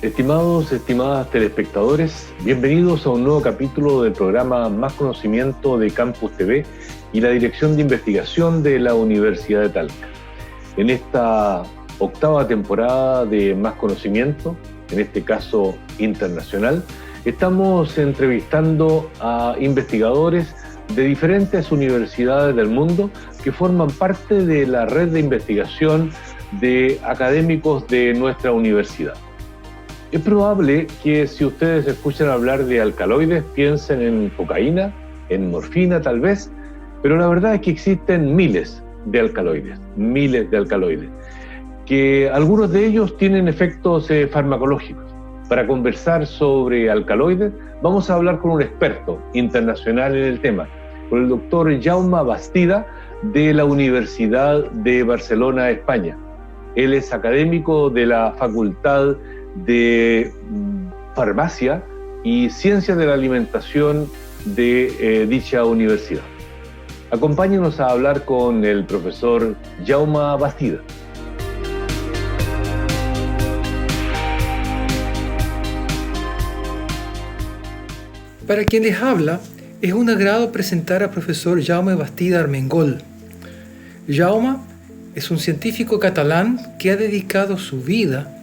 Estimadas telespectadores, bienvenidos a un nuevo capítulo del programa Más Conocimiento de Campus TV y la Dirección de Investigación de la Universidad de Talca. En esta octava temporada de Más Conocimiento, en este caso internacional, estamos entrevistando a investigadores de diferentes universidades del mundo que forman parte de la red de investigación de académicos de nuestra universidad. Es probable que si ustedes escuchan hablar de alcaloides piensen en cocaína, en morfina tal vez, pero la verdad es que existen miles de alcaloides, que algunos de ellos tienen efectos farmacológicos. Para conversar sobre alcaloides vamos a hablar con un experto internacional en el tema, con el doctor Jaume Bastida de la Universidad de Barcelona, España. Él es académico de la Facultad de Farmacia y Ciencias de la Alimentación de dicha universidad. Acompáñenos a hablar con el profesor Jaume Bastida. Para quien les habla, es un agrado presentar al profesor Jaume Bastida Armengol. Jaume es un científico catalán que ha dedicado su vida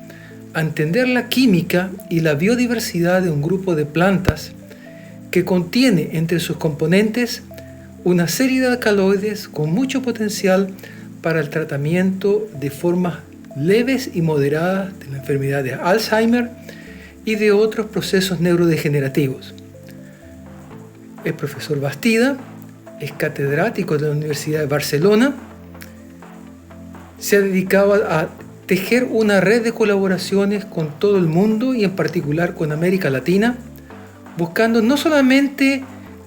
a entender la química y la biodiversidad de un grupo de plantas que contiene entre sus componentes una serie de alcaloides con mucho potencial para el tratamiento de formas leves y moderadas de la enfermedad de Alzheimer y de otros procesos neurodegenerativos. El profesor Bastida es catedrático de la Universidad de Barcelona. Se ha dedicado a tejer una red de colaboraciones con todo el mundo y en particular con América Latina, buscando no solamente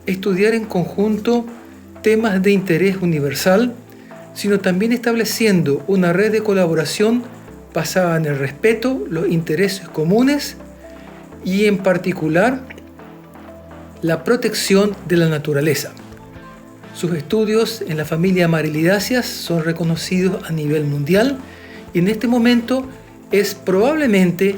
estudiar en conjunto temas de interés universal, sino también estableciendo una red de colaboración basada en el respeto, los intereses comunes y en particular la protección de la naturaleza. Sus estudios en la familia Amarilidáceas son reconocidos a nivel mundial y en este momento es probablemente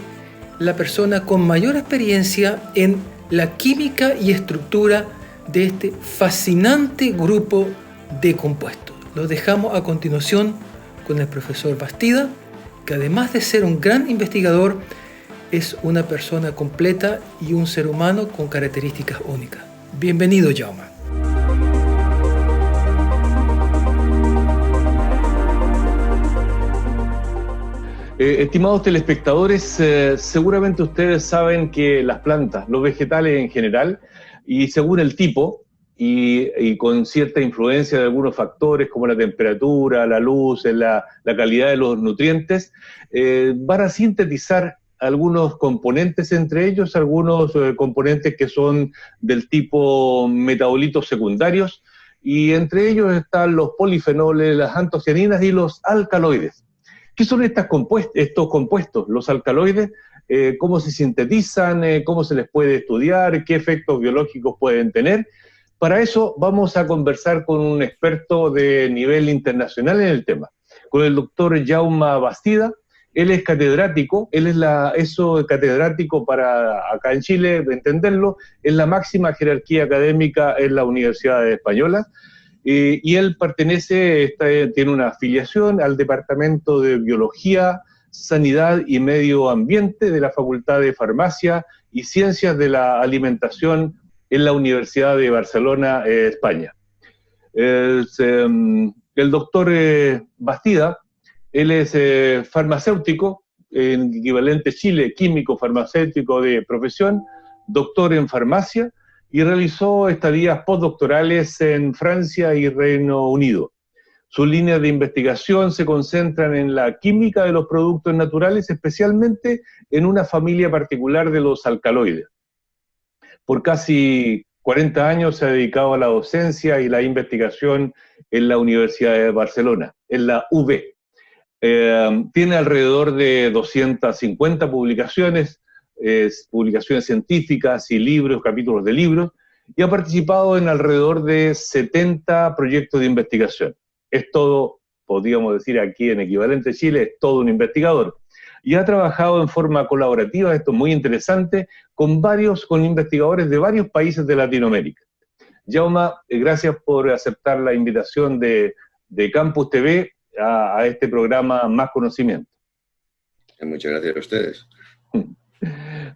la persona con mayor experiencia en la química y estructura de este fascinante grupo de compuestos. Lo dejamos a continuación con el profesor Bastida, que además de ser un gran investigador, es una persona completa y un ser humano con características únicas. Bienvenido, Jaume. Estimados telespectadores, seguramente ustedes saben que las plantas, los vegetales en general, y según el tipo, y con cierta influencia de algunos factores como la temperatura, la luz, la calidad de los nutrientes, van a sintetizar algunos componentes, entre ellos algunos componentes que son del tipo metabolitos secundarios, y entre ellos están los polifenoles, las antocianinas y los alcaloides. ¿Qué son estos compuestos, los alcaloides? ¿Cómo se sintetizan? ¿Cómo se les puede estudiar? ¿Qué efectos biológicos pueden tener? Para eso vamos a conversar con un experto de nivel internacional en el tema, con el doctor Jaume Bastida. Él es catedrático, catedrático para acá en Chile, entenderlo, es la máxima jerarquía académica en la Universidad Española. Y él tiene una afiliación al Departamento de Biología, Sanidad y Medio Ambiente de la Facultad de Farmacia y Ciencias de la Alimentación en la Universidad de Barcelona, España. El doctor Bastida, él es farmacéutico, en equivalente Chile, químico farmacéutico de profesión, doctor en farmacia, y realizó estadías postdoctorales en Francia y Reino Unido. Sus líneas de investigación se concentran en la química de los productos naturales, especialmente en una familia particular de los alcaloides. Por casi 40 años se ha dedicado a la docencia y la investigación en la Universidad de Barcelona, en la UB. Tiene alrededor de 250 publicaciones, publicaciones científicas y libros, capítulos de libros, y ha participado en alrededor de 70 proyectos de investigación. Es todo, podríamos decir aquí en equivalente Chile, es todo un investigador. y ha trabajado en forma colaborativa, esto es muy interesante, con investigadores de varios países de Latinoamérica. Jaume, gracias por aceptar la invitación de Campus TV a este programa Más Conocimiento. Muchas gracias a ustedes.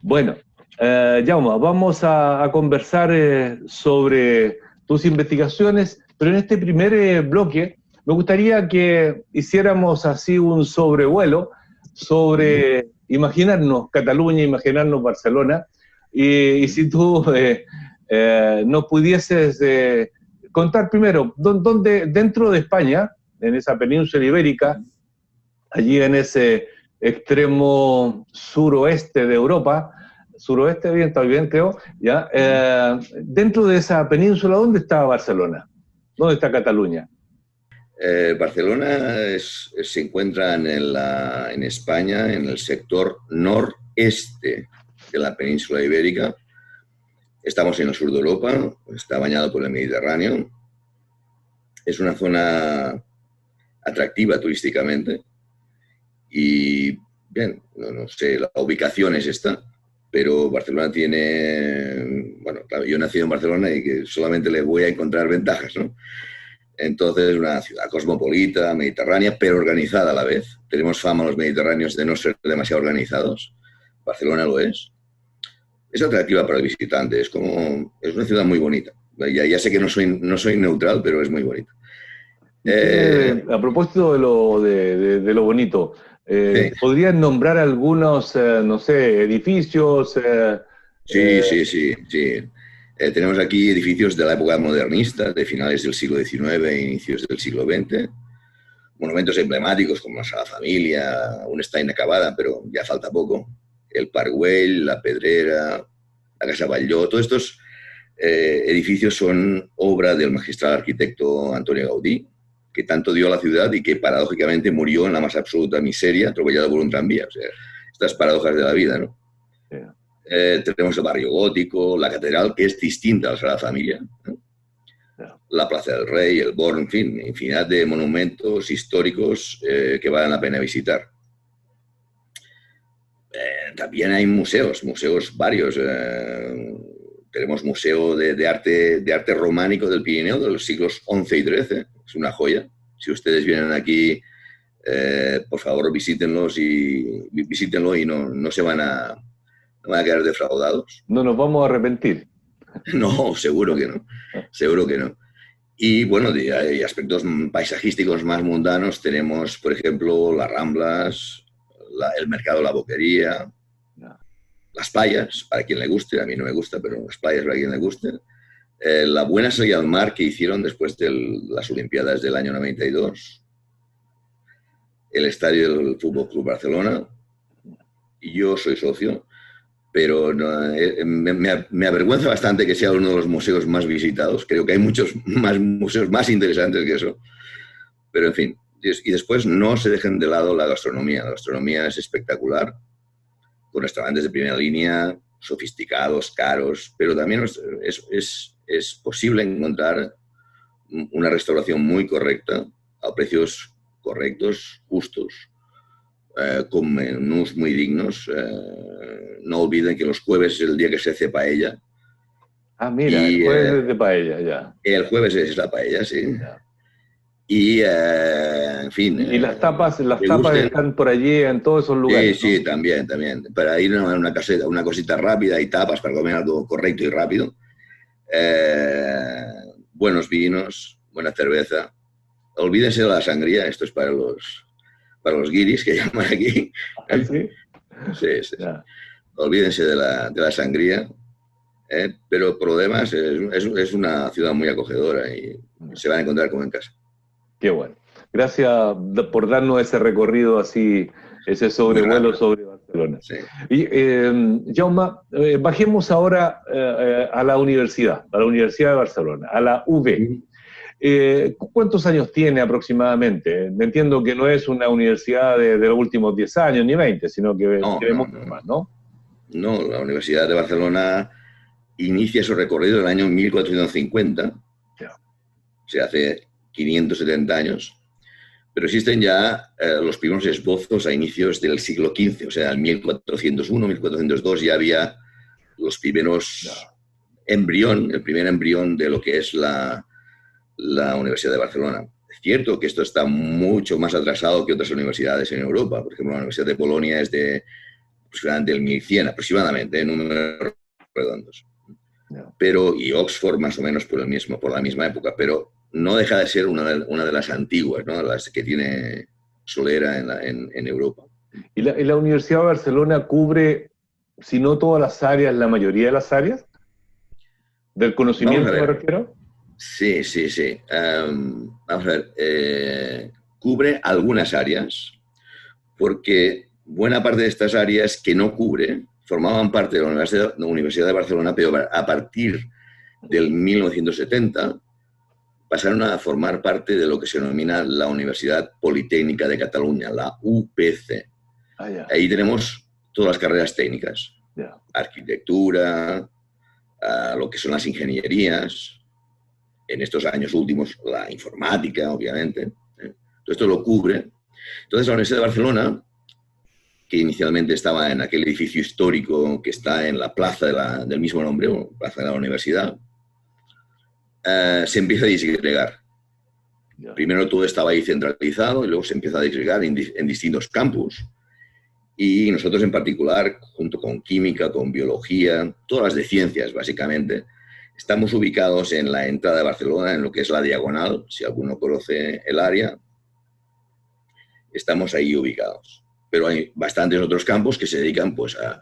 Bueno, Jaume, vamos a conversar sobre tus investigaciones, pero en este primer bloque me gustaría que hiciéramos así un sobrevuelo sobre imaginarnos Cataluña, imaginarnos Barcelona, y si tú nos pudieses contar primero, ¿dónde dentro de España, en esa península ibérica, allí en ese extremo suroeste de Europa, suroeste, bien, está bien, creo, ¿ya? Dentro de esa península, ¿dónde está Barcelona? ¿Dónde está Cataluña? Barcelona se encuentra en España, en el sector noreste de la península ibérica. Estamos en el sur de Europa, está bañado por el Mediterráneo. Es una zona atractiva turísticamente y, bien, no sé, la ubicación es esta, pero Barcelona tiene, bueno, claro, yo he nacido en Barcelona y que solamente le voy a encontrar ventajas, ¿no? Entonces, una ciudad cosmopolita, mediterránea, pero organizada a la vez. Tenemos fama los mediterráneos de no ser demasiado organizados. Barcelona lo es. Es atractiva para el visitante, es una ciudad muy bonita. Ya sé que no soy neutral, pero es muy bonita. A propósito de lo bonito, sí. ¿podrías nombrar algunos, no sé, edificios? Sí. Tenemos aquí edificios de la época modernista, de finales del siglo XIX e inicios del siglo XX. Monumentos emblemáticos como la Sagrada Familia, aún está inacabada, pero ya falta poco. El Parc Güell, la Pedrera, la Casa Batlló. Todos estos edificios son obra del magistral arquitecto Antonio Gaudí, que tanto dio a la ciudad y que paradójicamente murió en la más absoluta miseria, atropellado por un tranvía. O sea, estas paradojas de la vida, ¿no? Yeah. Tenemos el barrio gótico, la catedral, que es distinta a la Sagrada Familia, ¿no? Yeah. La Plaza del Rey, el Born, en fin, infinidad de monumentos históricos que valen la pena visitar. También hay museos varios. Tenemos museo de arte románico del Pirineo de los siglos XI y XIII. Es una joya. Si ustedes vienen aquí, por favor visítenlo y no se van a quedar defraudados. No nos vamos a arrepentir. No, seguro que no. Seguro que no. Y bueno, hay aspectos paisajísticos más mundanos. Tenemos, por ejemplo, las Ramblas, el Mercado de la Boquería, las playas, para quien le guste, a mí no me gusta, pero las playas para quien le guste. La buena salida al mar que hicieron después de las Olimpiadas del año 92. El estadio del Fútbol Club Barcelona. Yo soy socio, pero no, me avergüenza bastante que sea uno de los museos más visitados. Creo que hay muchos más museos más interesantes que eso. Pero en fin, y después no se dejen de lado la gastronomía. La gastronomía es espectacular, con restaurantes de primera línea, sofisticados, caros, pero también es posible encontrar una restauración muy correcta, a precios correctos, justos, con menús muy dignos. No olviden que los jueves es el día que se hace paella. Ah, mira, el jueves es de paella, ya. El jueves es la paella, sí. Ya. Y, en fin... Y las tapas están por allí en todos esos lugares, sí, ¿no? también. Para ir a una cosita rápida y tapas para comer algo correcto y rápido. Buenos vinos, buena cerveza. Olvídense de la sangría, esto es para los guiris que llaman aquí. ¿Sí? Sí. Ya. Olvídense de la sangría. Pero por lo demás es una ciudad muy acogedora y se van a encontrar como en casa. Qué bueno. Gracias por darnos ese recorrido así, ese sobrevuelo sobre Barcelona. Sí. Y, Jaume, bajemos ahora a la Universidad de Barcelona, a la UB. ¿Cuántos años tiene aproximadamente? Entiendo que no es una universidad de los últimos 10 años ni 20, sino que tiene mucho más, ¿no? No, la Universidad de Barcelona inicia su recorrido en el año 1450. Yeah. Se hace 570 años, pero existen ya los primeros esbozos a inicios del siglo XV, o sea, en 1401, 1402 ya había los primeros el primer embrión de lo que es la Universidad de Barcelona. Es cierto que esto está mucho más atrasado que otras universidades en Europa. Por ejemplo, la Universidad de Bolonia es de aproximadamente el 1100, aproximadamente, en números redondos. Pero, y Oxford más o menos por la misma época, pero no deja de ser una de las antiguas, ¿no? Las que tiene solera en Europa. ¿Y la Universidad de Barcelona cubre, si no todas las áreas, la mayoría de las áreas? ¿Del conocimiento me refiero? Sí. Vamos a ver. Cubre algunas áreas, porque buena parte de estas áreas que no cubre formaban parte de la Universidad de Barcelona, pero a partir del 1970 pasaron a formar parte de lo que se denomina la Universidad Politécnica de Cataluña, la UPC. Ahí tenemos todas las carreras técnicas, arquitectura, lo que son las ingenierías, en estos años últimos la informática, obviamente. Todo esto lo cubre. Entonces la Universidad de Barcelona, que inicialmente estaba en aquel edificio histórico que está en la plaza del mismo nombre, o plaza de la universidad, se empieza a disgregar. Primero todo estaba ahí centralizado y luego se empieza a disgregar en distintos campus. Y nosotros en particular, junto con química, con biología, todas las de ciencias básicamente, estamos ubicados en la entrada de Barcelona, en lo que es la Diagonal, si alguno conoce el área, estamos ahí ubicados. Pero hay bastantes otros campos que se dedican pues, a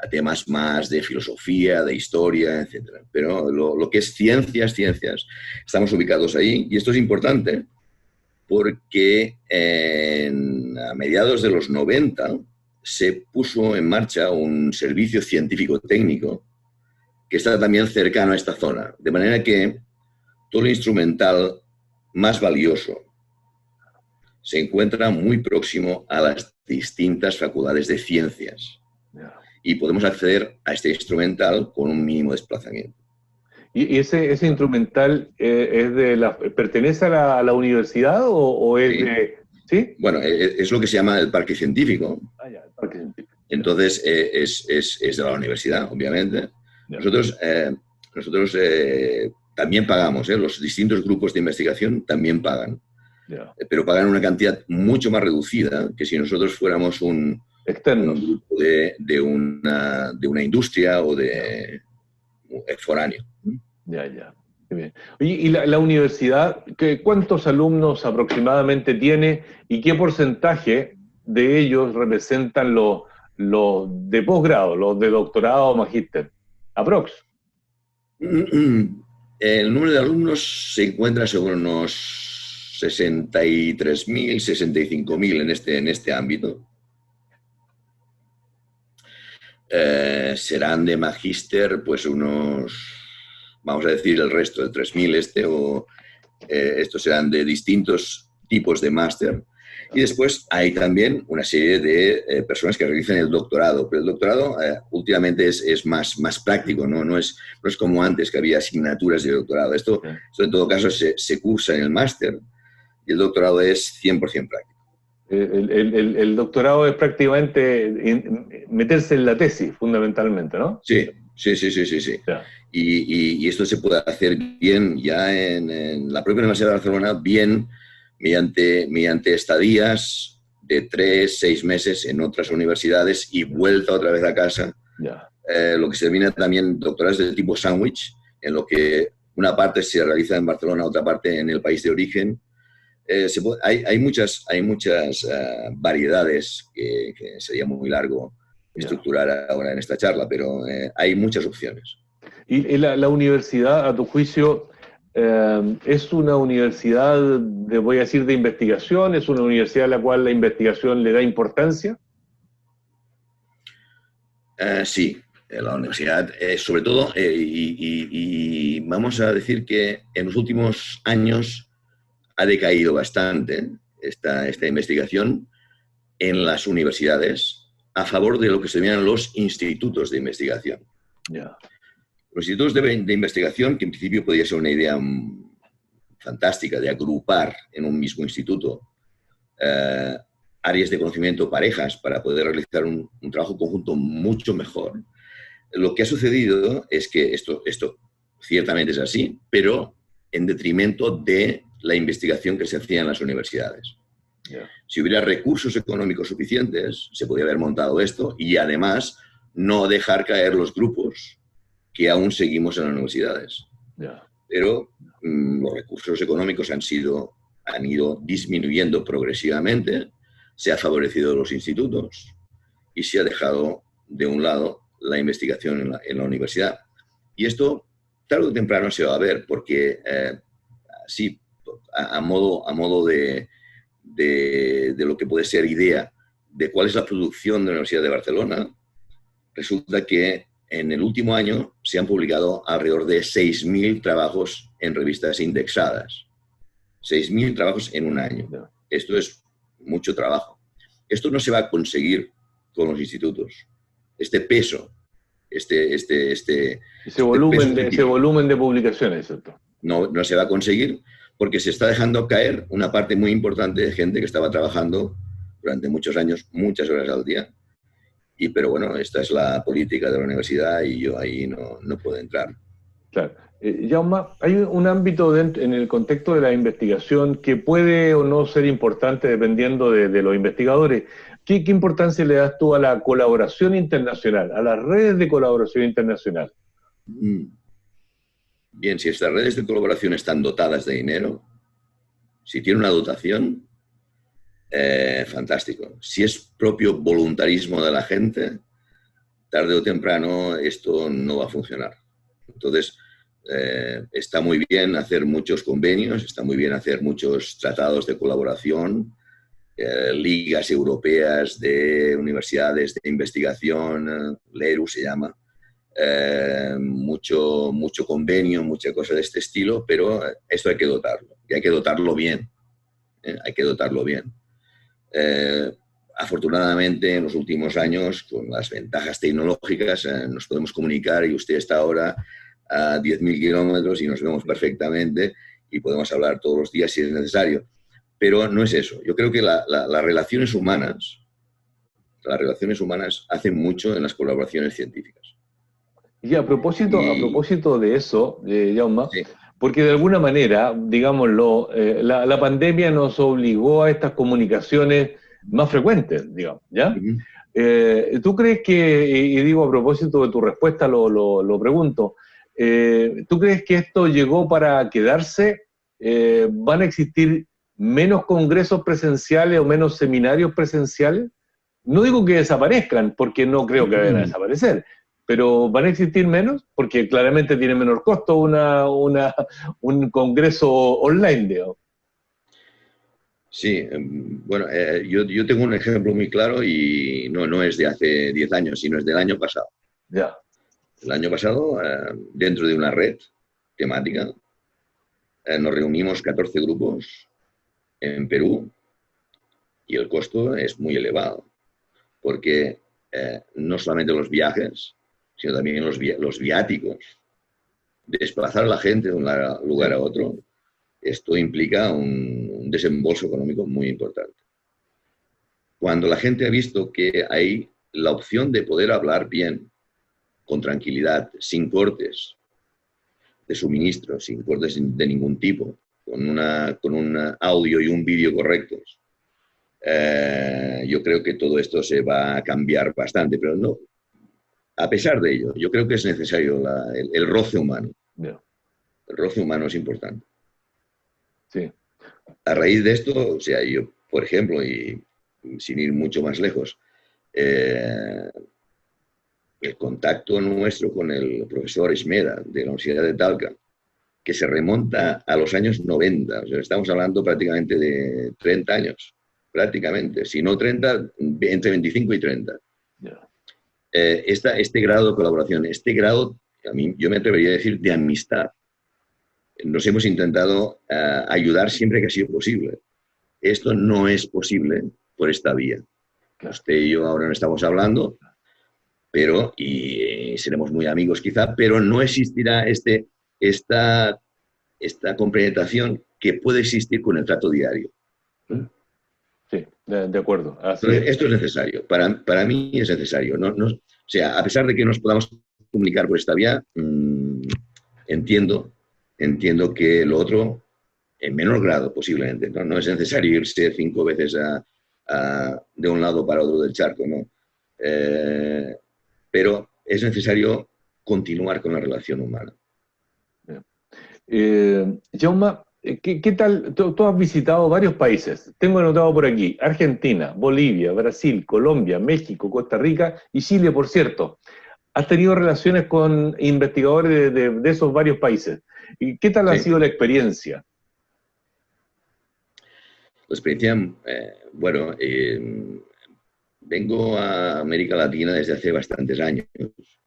temas más de filosofía, de historia, etc. Pero lo que es ciencias, estamos ubicados ahí. Y esto es importante porque a mediados de los 90 se puso en marcha un servicio científico-técnico que está también cercano a esta zona. De manera que todo el instrumental más valioso se encuentra muy próximo a las distintas facultades de ciencias. Y podemos acceder a este instrumental con un mínimo desplazamiento. ¿Y ese instrumental pertenece a la universidad o es sí. de...? ¿Sí? Bueno, es lo que se llama el parque científico. El parque científico. Entonces, es de la universidad, obviamente. Nosotros también pagamos, los distintos grupos de investigación también pagan. Pero pagan una cantidad mucho más reducida que si nosotros fuéramos un grupo de una industria o de foráneo. Ya. Qué bien. Oye, ¿y la universidad, cuántos alumnos aproximadamente tiene y qué porcentaje de ellos representan los de posgrado, los de doctorado o magíster? Aprox. El número de alumnos se encuentra sobre unos 63.000, 65.000 en este ámbito. Serán de magíster pues unos, vamos a decir el resto, de 3.000 estos serán de distintos tipos de máster. Y después hay también una serie de personas que realizan el doctorado, pero el doctorado últimamente es más práctico, no es como antes que había asignaturas de doctorado. Esto en todo caso se cursa en el máster y el doctorado es 100% práctico. El doctorado es prácticamente meterse en la tesis, fundamentalmente, ¿no? Sí. Yeah. Y esto se puede hacer bien ya en la propia Universidad de Barcelona, bien mediante estadías de 3-6 meses en otras universidades y vuelta otra vez a casa. Yeah. Lo que se denomina también doctorados de tipo sándwich, en lo que una parte se realiza en Barcelona, otra parte en el país de origen. Hay muchas variedades que sería muy largo estructurar ahora en esta charla, pero hay muchas opciones. ¿Y la universidad, a tu juicio, es una universidad, voy a decir, de investigación? ¿Es una universidad a la cual la investigación le da importancia? Sí, la universidad, sobre todo, y vamos a decir que en los últimos años ha decaído bastante esta investigación en las universidades a favor de lo que se llaman los institutos de investigación. Yeah. Los institutos de investigación, que en principio podría ser una idea fantástica de agrupar en un mismo instituto áreas de conocimiento parejas para poder realizar un trabajo conjunto mucho mejor. Lo que ha sucedido es que esto ciertamente es así, pero en detrimento de la investigación que se hacía en las universidades. Yeah. Si hubiera recursos económicos suficientes, se podría haber montado esto y además no dejar caer los grupos que aún seguimos en las universidades. Yeah. Pero los recursos económicos han ido disminuyendo progresivamente, se ha favorecido los institutos y se ha dejado de un lado la investigación en la universidad. Y esto tarde o temprano se va a ver, porque sí, a modo de lo que puede ser idea de cuál es la producción de la Universidad de Barcelona, resulta que en el último año se han publicado alrededor de 6.000 trabajos en revistas indexadas. 6.000 trabajos en un año. Esto es mucho trabajo. Esto no se va a conseguir con los institutos. Este peso, ese volumen de publicaciones, ¿cierto? No se va a conseguir porque se está dejando caer una parte muy importante de gente que estaba trabajando durante muchos años, muchas horas al día. Pero bueno, esta es la política de la universidad y yo ahí no puedo entrar. Claro. Jaume, hay un ámbito en el contexto de la investigación que puede o no ser importante dependiendo de los investigadores. ¿Qué importancia le das tú a la colaboración internacional, a las redes de colaboración internacional? Bien, si estas redes de colaboración están dotadas de dinero, si tienen una dotación, fantástico. Si es propio voluntarismo de la gente, tarde o temprano esto no va a funcionar. Entonces, está muy bien hacer muchos convenios, está muy bien hacer muchos tratados de colaboración, ligas europeas de universidades de investigación, LERU se llama, mucho convenio, mucha cosa de este estilo, pero esto hay que dotarlo, y hay que dotarlo bien. Hay que dotarlo bien. Afortunadamente, en los últimos años, con las ventajas tecnológicas, nos podemos comunicar y usted está ahora a 10.000 kilómetros y nos vemos perfectamente y podemos hablar todos los días si es necesario. Pero no es eso. Yo creo que las relaciones humanas hacen mucho en las colaboraciones científicas. Y a propósito de eso, Jaume, sí, porque de alguna manera, digámoslo, la pandemia nos obligó a estas comunicaciones más frecuentes, digamos, ¿ya? Uh-huh. ¿Tú crees que, y digo a propósito de tu respuesta, lo pregunto, ¿tú crees que esto llegó para quedarse? ¿Van a existir menos congresos presenciales o menos seminarios presenciales? No digo que desaparezcan, porque no creo que vayan a desaparecer, pero ¿van a existir menos? Porque claramente tiene menor costo un congreso online, digamos. Sí, bueno, yo tengo un ejemplo muy claro y no es de hace 10 años, sino es del año pasado. Ya. El año pasado, dentro de una red temática, nos reunimos 14 grupos en Perú y el costo es muy elevado, porque no solamente los viajes, sino también los viáticos, desplazar a la gente de un lugar a otro, esto implica un desembolso económico muy importante. Cuando la gente ha visto que hay la opción de poder hablar bien, con tranquilidad, sin cortes de suministro, sin cortes de ningún tipo, con un audio y un vídeo correctos, yo creo que todo esto se va a cambiar bastante, pero no. A pesar de ello, yo creo que es necesario el roce humano. Yeah. El roce humano es importante. Sí. A raíz de esto, o sea, yo, por ejemplo, y sin ir mucho más lejos, el contacto nuestro con el profesor Esmeda de la Universidad de Talca, que se remonta a los años 90, o sea, estamos hablando prácticamente de 30 años, prácticamente, si no 30, entre 25 y 30. Yeah. Este grado de colaboración, este grado, yo me atrevería a decir, de amistad. Nos hemos intentado ayudar siempre que ha sido posible. Esto no es posible por esta vía. Usted y yo ahora no estamos hablando, pero, y seremos muy amigos quizá, pero no existirá esta compenetración que puede existir con el trato diario. sí, de acuerdo. Así Entonces, es. esto es necesario. Para mí es necesario. O sea, a pesar de que nos podamos comunicar por esta vía, entiendo que lo otro, en menor grado posiblemente, no es necesario irse 5 veces de un lado para otro del charco, ¿no? Pero es necesario continuar con la relación humana. Jaume, ¿qué tal? Tú has visitado varios países. Tengo anotado por aquí: Argentina, Bolivia, Brasil, Colombia, México, Costa Rica y Chile, por cierto. Has tenido relaciones con investigadores de esos varios países. ¿Y qué tal ha Sí. sido la experiencia? La experiencia, bueno, vengo a América Latina desde hace bastantes años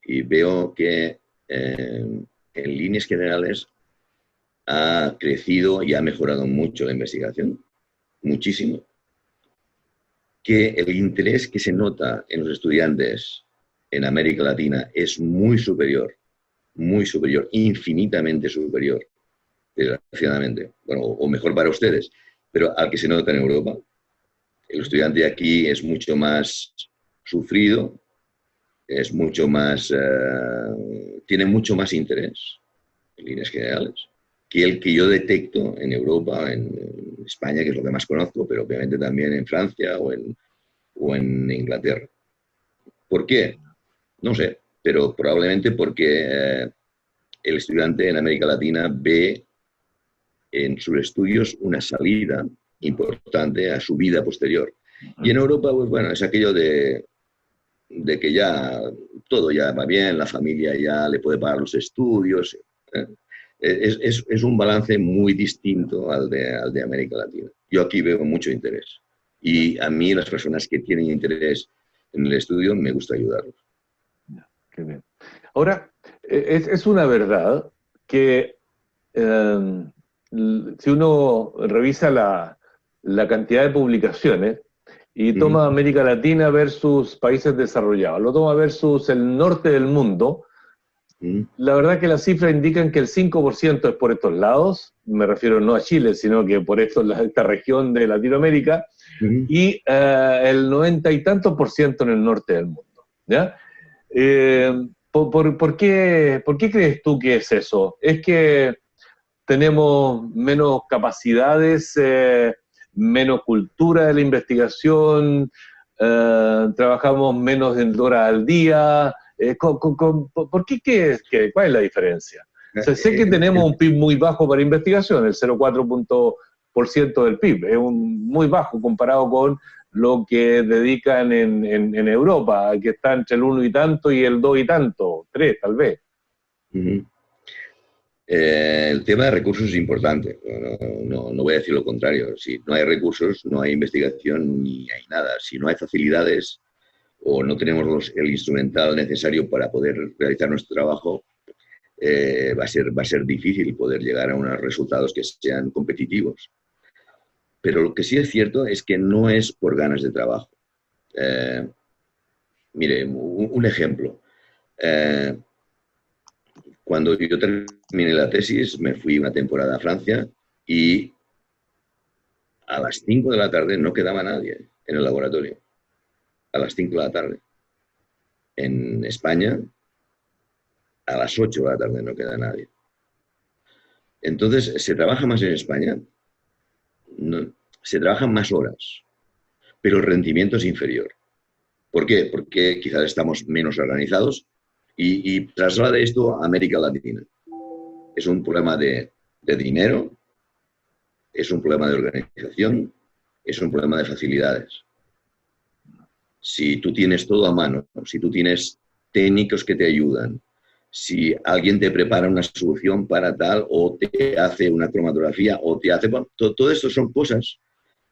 y veo que en líneas generales ha crecido y ha mejorado mucho la investigación, muchísimo. Que el interés que se nota en los estudiantes en América Latina es muy superior, infinitamente superior, desgraciadamente, bueno, o mejor para ustedes, pero al que se nota en Europa. El estudiante aquí es mucho más sufrido, es mucho más, tiene mucho más interés, en líneas generales, que el que yo detecto en Europa, en España, que es lo que más conozco, pero obviamente también en Francia o en Inglaterra. ¿Por qué? No sé, pero probablemente porque el estudiante en América Latina ve en sus estudios una salida importante a su vida posterior. Y en Europa, pues bueno, es aquello de que ya todo ya va bien, la familia ya le puede pagar los estudios. Es un balance muy distinto al de América Latina. Yo aquí veo mucho interés. Y a mí, las personas que tienen interés en el estudio, me gusta ayudarlos. Qué bien. Ahora, es una verdad que si uno revisa la cantidad de publicaciones y toma América Latina versus países desarrollados, lo toma versus el norte del mundo, la verdad que las cifras indican que el 5% es por estos lados, me refiero no a Chile, sino que por esta región de Latinoamérica, y el 90 y tantos % en el norte del mundo, ¿ya? ¿Por qué crees tú que es eso? ¿Es que tenemos menos capacidades, menos cultura de la investigación, trabajamos menos de horas al día? ¿Por qué cuál es la diferencia? O sea, sé que tenemos un PIB muy bajo para investigación, el 0,4% del PIB, es muy bajo comparado con lo que dedican en Europa, que está entre el 1 y tanto y el 2 y tanto, 3 tal vez. El tema de recursos es importante, no voy a decir lo contrario. Si no hay recursos, no hay investigación ni hay nada. Si no hay facilidades o no tenemos el instrumental necesario para poder realizar nuestro trabajo, va a ser difícil poder llegar a unos resultados que sean competitivos. Pero lo que sí es cierto es que no es por ganas de trabajo. Mire, un ejemplo. Cuando yo terminé la tesis, me fui una temporada a Francia y a las 5 de la tarde no quedaba nadie en el laboratorio. A las 5 de la tarde. En España, a las 8 de la tarde no queda nadie. Entonces, ¿se trabaja más en España? No, se trabajan más horas, pero el rendimiento es inferior. ¿Por qué? Porque quizás estamos menos organizados y traslade esto a América Latina. Es un problema de dinero, es un problema de organización, es un problema de facilidades. Si tú tienes todo a mano, si tú tienes técnicos que te ayudan, si alguien te prepara una solución para tal o te hace una cromatografía o te hace... Todo esto son cosas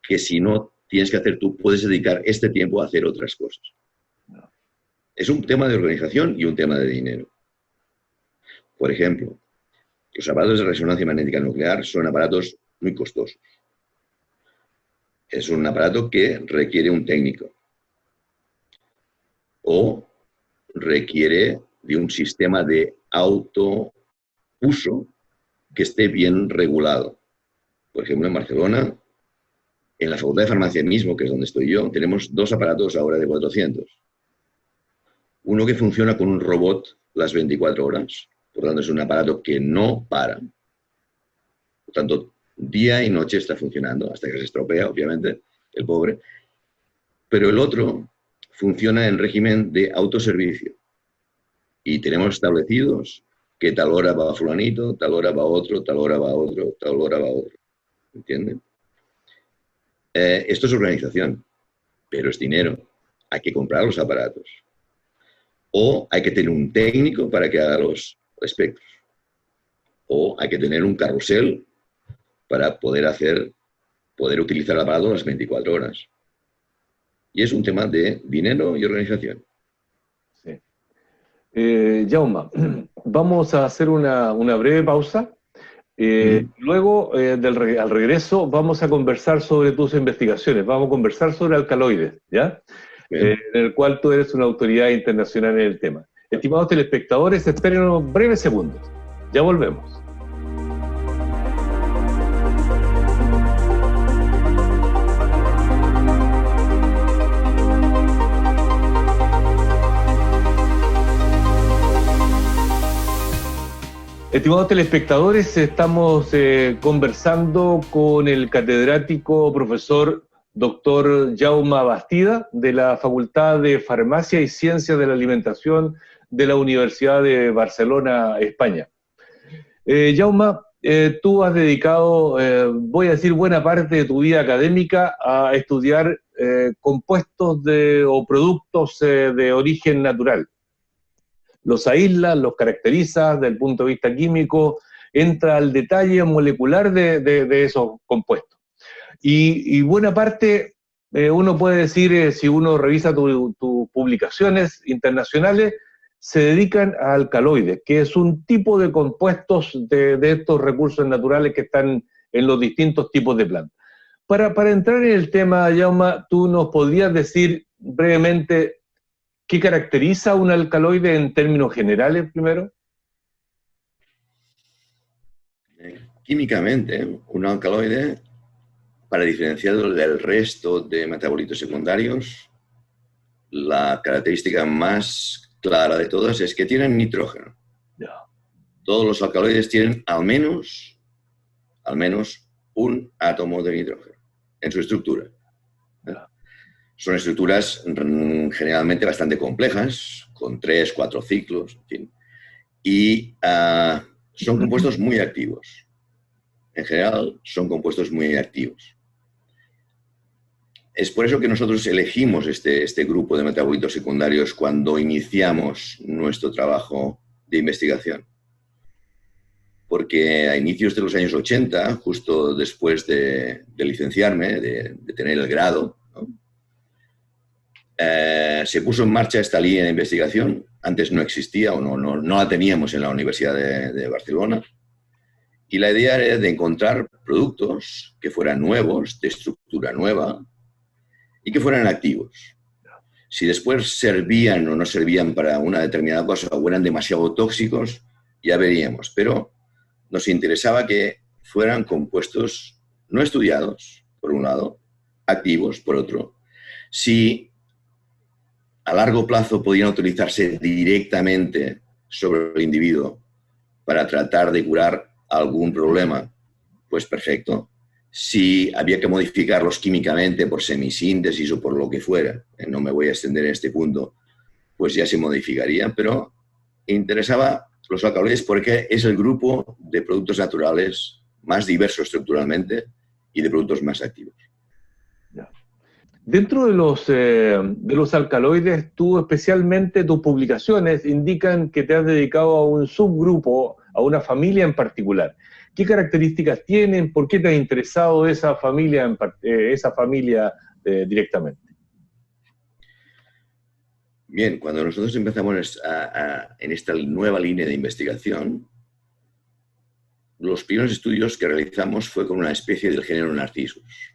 que si no tienes que hacer tú, puedes dedicar este tiempo a hacer otras cosas. Es un tema de organización y un tema de dinero. Por ejemplo, los aparatos de resonancia magnética nuclear son aparatos muy costosos. Es un aparato que requiere un técnico o requiere de un sistema de autouso que esté bien regulado. Por ejemplo, en Barcelona En la Facultad de Farmacia mismo, que es donde estoy yo, tenemos 2 aparatos ahora de 400. Uno que funciona con un robot las 24 horas, por lo tanto es un aparato que no para. Por tanto, día y noche está funcionando, hasta que se estropea, obviamente, el pobre. Pero el otro funciona en régimen de autoservicio. Y tenemos establecidos que tal hora va fulanito, tal hora va otro, tal hora va otro, tal hora va otro. ¿Entienden? Esto es organización, pero es dinero. Hay que comprar los aparatos. O hay que tener un técnico para que haga los espectros. O hay que tener un carrusel para poder utilizar el aparato las 24 horas. Y es un tema de dinero y organización. Sí. Jaume, vamos a hacer una breve pausa. Luego, al regreso, vamos a conversar sobre tus investigaciones. Vamos a conversar sobre alcaloides, ¿ya? En el cual tú eres una autoridad internacional en el tema. Estimados telespectadores, esperen unos breves segundos. Ya volvemos. Estimados telespectadores, estamos conversando con el catedrático profesor Dr. Jaume Bastida, de la Facultad de Farmacia y Ciencias de la Alimentación de la Universidad de Barcelona, España. Jaume, tú has dedicado, voy a decir, buena parte de tu vida académica a estudiar compuestos o productos de origen natural. Los aísla, los caracteriza desde el punto de vista químico, entra al detalle molecular de esos compuestos. Y buena parte, uno puede decir, si uno revisa tus publicaciones internacionales, se dedican a alcaloides, que es un tipo de compuestos de estos recursos naturales que están en los distintos tipos de plantas. Para entrar en el tema, Jaume, ¿tú nos podrías decir brevemente qué caracteriza un alcaloide en términos generales primero? Químicamente, un alcaloide, para diferenciarlo del resto de metabolitos secundarios, la característica más clara de todas es que tienen nitrógeno. Yeah. Todos los alcaloides tienen al menos un átomo de nitrógeno en su estructura. Yeah. Son estructuras generalmente bastante complejas, con 3, 4 ciclos, en fin. Y son compuestos muy activos. En general, son compuestos muy activos. Es por eso que nosotros elegimos este grupo de metabolitos secundarios cuando iniciamos nuestro trabajo de investigación. Porque a inicios de los años 80, justo después de licenciarme, de tener el grado, ¿no? Se puso en marcha esta línea de investigación. Antes no existía o no la teníamos en la Universidad de Barcelona. Y la idea era de encontrar productos que fueran nuevos, de estructura nueva, y que fueran activos. Si después servían o no servían para una determinada cosa o eran demasiado tóxicos, ya veríamos. Pero nos interesaba que fueran compuestos no estudiados, por un lado, activos, por otro. Si a largo plazo podían utilizarse directamente sobre el individuo para tratar de curar algún problema, pues perfecto. Si había que modificarlos químicamente por semisíntesis o por lo que fuera, no me voy a extender en este punto, pues ya se modificarían, pero interesaba los alcaloides porque es el grupo de productos naturales más diverso estructuralmente y de productos más activos. Dentro de los alcaloides, tú especialmente tus publicaciones indican que te has dedicado a un subgrupo, a una familia en particular. ¿Qué características tienen? ¿Por qué te ha interesado esa familia directamente? Bien, cuando nosotros empezamos en esta nueva línea de investigación, los primeros estudios que realizamos fue con una especie del género Narcissus.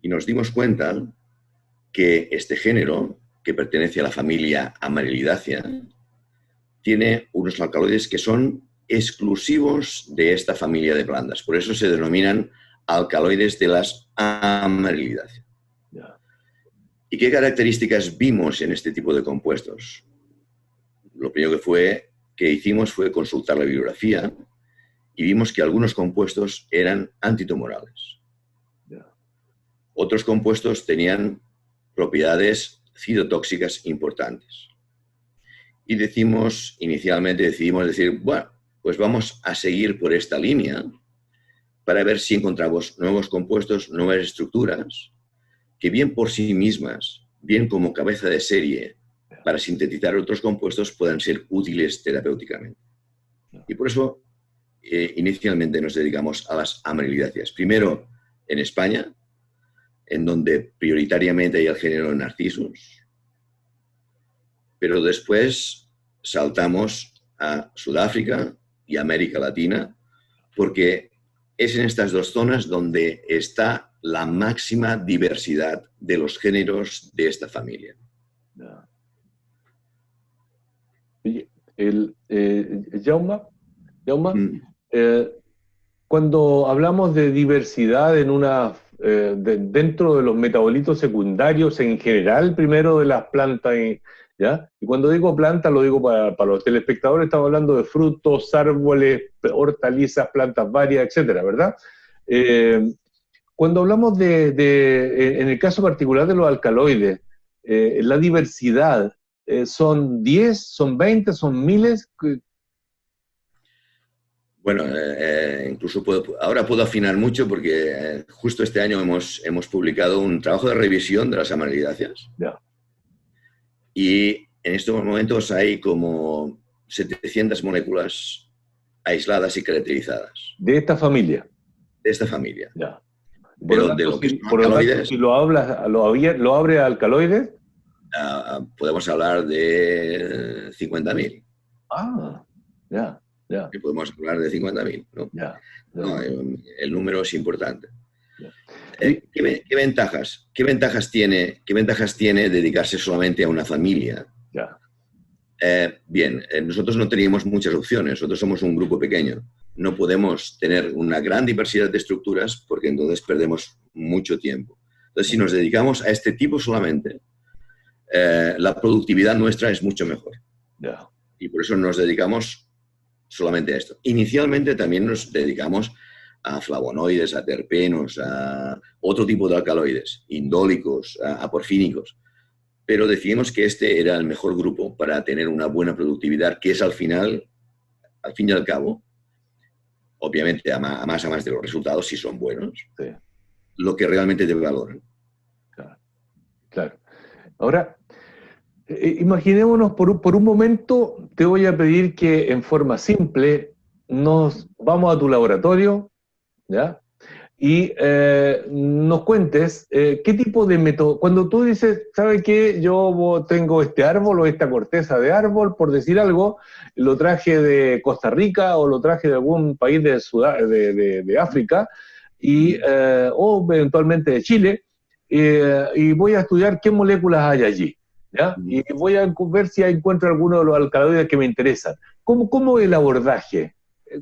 Y nos dimos cuenta que este género, que pertenece a la familia Amarilidaceae, tiene unos alcaloides que son exclusivos de esta familia de plantas. Por eso se denominan alcaloides de las amarilidáceas. Ya. ¿Y qué características vimos en este tipo de compuestos? Lo primero que hicimos fue consultar la bibliografía y vimos que algunos compuestos eran antitumorales. Ya. Otros compuestos tenían propiedades citotóxicas importantes. Y inicialmente decidimos decir, bueno, pues vamos a seguir por esta línea para ver si encontramos nuevos compuestos, nuevas estructuras, que bien por sí mismas, bien como cabeza de serie, para sintetizar otros compuestos, puedan ser útiles terapéuticamente. Y por eso, inicialmente nos dedicamos a las amarilidáceas. Primero, en España, en donde prioritariamente hay el género Narcissus, pero después saltamos a Sudáfrica y América Latina, porque es en estas dos zonas donde está la máxima diversidad de los géneros de esta familia. Jaume, cuando hablamos de diversidad dentro de los metabolitos secundarios en general, primero de las plantas, ¿ya? Y cuando digo plantas, lo digo para los telespectadores, estamos hablando de frutos, árboles, hortalizas, plantas varias, etcétera, ¿verdad? Cuando hablamos en el caso particular de los alcaloides, la diversidad, ¿son 10, son 20, son miles? Bueno, incluso ahora puedo afinar mucho porque justo este año hemos publicado un trabajo de revisión de las amarilidáceas. Ya. Y en estos momentos hay como 700 moléculas aisladas y caracterizadas. ¿De esta familia? De esta familia. Ya. Pero de lo que son alcaloides, si lo abre a alcaloides, podemos hablar de 50.000. Ah, ya. Ya. Que podemos hablar de 50.000, ¿no? Ya. No, el número es importante. ¿Qué ventajas tiene dedicarse solamente a una familia? Ya. Bien, nosotros no teníamos muchas opciones, nosotros somos un grupo pequeño. No podemos tener una gran diversidad de estructuras porque entonces perdemos mucho tiempo. Entonces, si nos dedicamos a este tipo solamente, la productividad nuestra es mucho mejor. Ya. Y por eso nos dedicamos solamente a esto. Inicialmente también nos dedicamos a flavonoides, a terpenos, a otro tipo de alcaloides, indólicos, a porfínicos. Pero decidimos que este era el mejor grupo para tener una buena productividad, que es al fin y al cabo, obviamente a más de los resultados, si son buenos, sí, lo que realmente te valoran. Claro. Ahora, imaginémonos por un momento, te voy a pedir que en forma simple nos vamos a tu laboratorio, ¿ya? Y nos cuentes qué tipo de método, cuando tú dices, ¿sabe qué? Yo tengo este árbol o esta corteza de árbol, por decir algo, lo traje de Costa Rica o lo traje de algún país de África, o eventualmente de Chile, y voy a estudiar qué moléculas hay allí, ¿ya? Y voy a ver si encuentro alguno de los alcaloides que me interesan. ¿Cómo es el abordaje?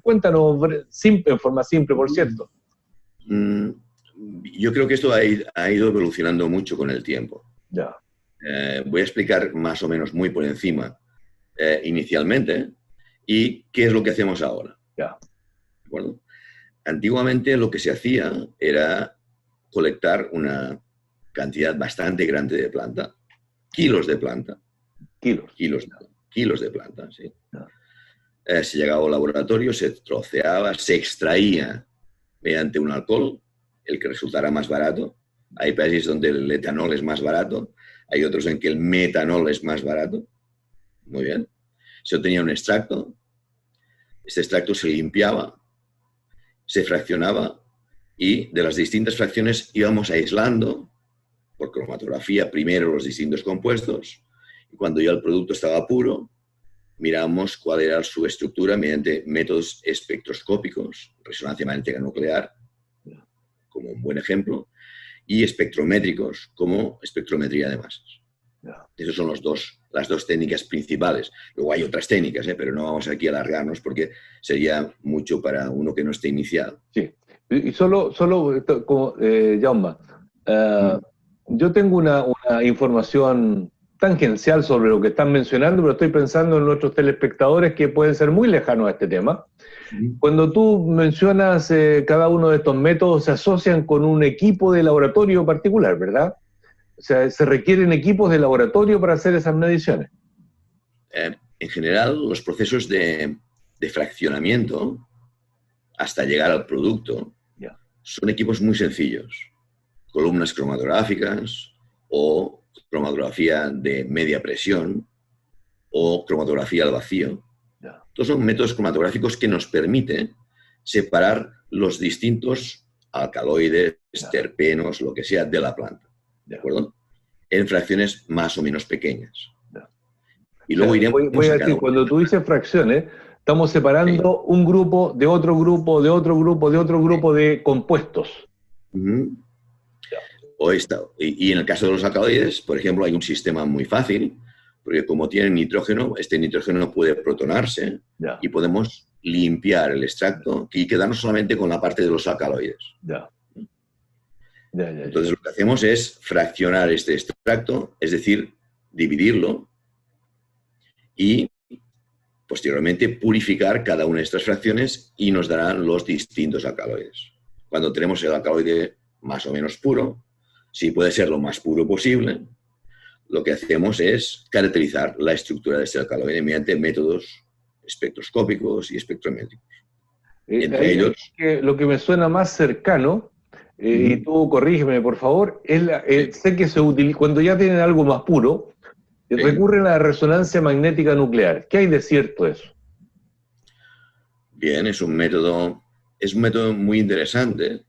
Cuéntanos en forma simple, por cierto. Yo creo que esto ha ido evolucionando mucho con el tiempo. Ya. Voy a explicar más o menos muy por encima inicialmente y qué es lo que hacemos ahora. Ya. ¿De acuerdo? Antiguamente lo que se hacía era colectar una cantidad bastante grande de planta, kilos de planta. Kilos de planta, sí. Ya. Se llegaba al laboratorio, se troceaba, se extraía mediante un alcohol, el que resultara más barato. Hay países donde el etanol es más barato, hay otros en que el metanol es más barato. Muy bien. Se obtenía un extracto, este extracto se limpiaba, se fraccionaba y de las distintas fracciones íbamos aislando por cromatografía primero los distintos compuestos y cuando ya el producto estaba puro, miramos cuál era su estructura mediante métodos espectroscópicos, resonancia magnética nuclear, como un buen ejemplo, y espectrométricos, como espectrometría de masas. Esas son las dos técnicas principales. Luego hay otras técnicas, pero no vamos aquí a alargarnos porque sería mucho para uno que no esté iniciado. Sí, Y solo como, Jaume, yo tengo una información tangencial sobre lo que están mencionando, pero estoy pensando en nuestros telespectadores que pueden ser muy lejanos a este tema. Cuando tú mencionas cada uno de estos métodos, se asocian con un equipo de laboratorio particular, ¿verdad? O sea, se requieren equipos de laboratorio para hacer esas mediciones. En general, los procesos de fraccionamiento hasta llegar al producto son equipos muy sencillos. Columnas cromatográficas o cromatografía de media presión o cromatografía al vacío. Estos son métodos cromatográficos que nos permiten separar los distintos alcaloides, terpenos, lo que sea, de la planta. ¿De acuerdo? En fracciones más o menos pequeñas. Y luego iremos voy a decir, cuando tú dices fracciones, estamos separando un grupo de otro grupo, de otro grupo, de otro grupo de compuestos. Y en el caso de los alcaloides, por ejemplo, hay un sistema muy fácil, porque como tienen nitrógeno, este nitrógeno puede protonarse y podemos limpiar el extracto y quedarnos solamente con la parte de los alcaloides. Entonces lo que hacemos es fraccionar este extracto, es decir, dividirlo y posteriormente purificar cada una de estas fracciones y nos darán los distintos alcaloides. Cuando tenemos el alcaloide más o menos puro, si puede ser lo más puro posible, lo que hacemos es caracterizar la estructura de este alcaloide mediante métodos espectroscópicos y espectrométricos. Entre ellos... lo que me suena más cercano, y tú corrígeme por favor, sé que se utiliza, cuando ya tienen algo más puro, recurren a la resonancia magnética nuclear. ¿Qué hay de cierto eso? Bien, es un método muy interesante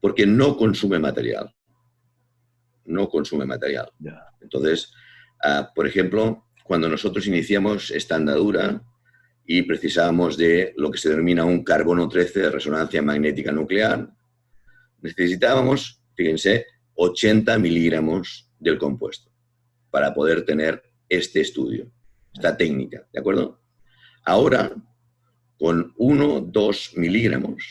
porque no consume material. No consume material. Entonces, por ejemplo, cuando nosotros iniciamos esta andadura y precisábamos de lo que se denomina un carbono 13 de resonancia magnética nuclear, necesitábamos, fíjense, 80 miligramos del compuesto para poder tener este estudio, esta técnica, ¿de acuerdo? Ahora, con 1-2 miligramos,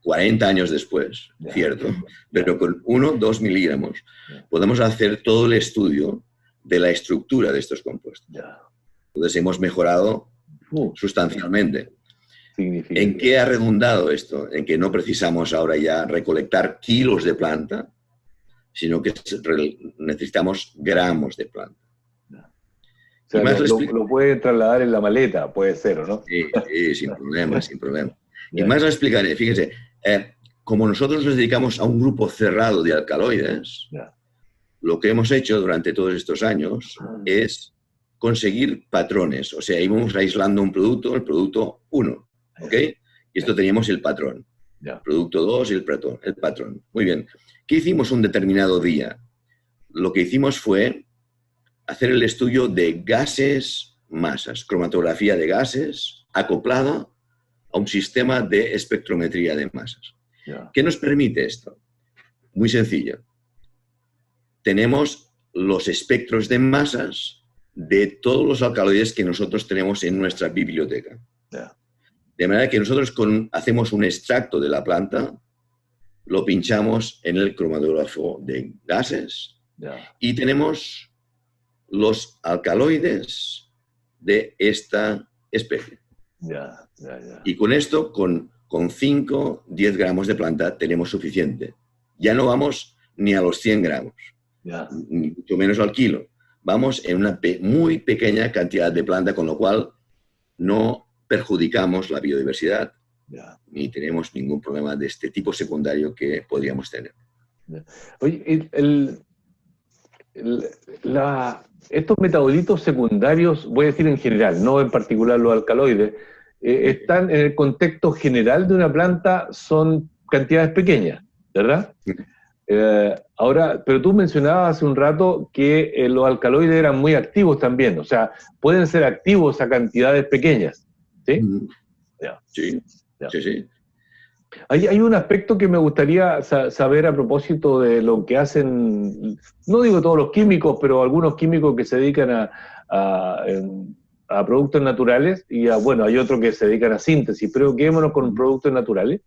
40 años después, cierto, pero con 1-2 miligramos podemos hacer todo el estudio de la estructura de estos compuestos. Entonces hemos mejorado sustancialmente. ¿En qué ha redundado esto? En que no precisamos ahora ya recolectar kilos de planta, sino que necesitamos gramos de planta. O sea, lo puede trasladar en la maleta, puede ser, ¿o no? Sí, sin problema, sin problema. Y más lo explicaré. Fíjense, como nosotros nos dedicamos a un grupo cerrado de alcaloides, lo que hemos hecho durante todos estos años es conseguir patrones. O sea, íbamos aislando un producto, el producto 1, ¿ok? Y esto teníamos el patrón. Producto 2 y el patrón. Muy bien. ¿Qué hicimos un determinado día? Lo que hicimos fue hacer el estudio de gases, masas, cromatografía de gases acoplada a un sistema de espectrometría de masas. ¿Qué nos permite esto? Muy sencillo. Tenemos los espectros de masas de todos los alcaloides que nosotros tenemos en nuestra biblioteca. De manera que nosotros hacemos un extracto de la planta, lo pinchamos en el cromatógrafo de gases y tenemos los alcaloides de esta especie. Y con esto, con 5, 10 gramos de planta tenemos suficiente. Ya no vamos ni a los 100 gramos, ni mucho menos al kilo. Vamos en una muy pequeña cantidad de planta, con lo cual no perjudicamos la biodiversidad ni tenemos ningún problema de este tipo secundario que podríamos tener. Oye, estos metabolitos secundarios, voy a decir en general, no en particular los alcaloides, están en el contexto general de una planta, son cantidades pequeñas, ¿verdad? Ahora, pero tú mencionabas hace un rato que los alcaloides eran muy activos también, o sea, pueden ser activos a cantidades pequeñas, ¿sí? Sí. Hay un aspecto que me gustaría saber a propósito de lo que hacen, no digo todos los químicos, pero algunos químicos que se dedican a productos naturales y bueno, hay otros que se dedican a síntesis, pero quedémonos con productos naturales,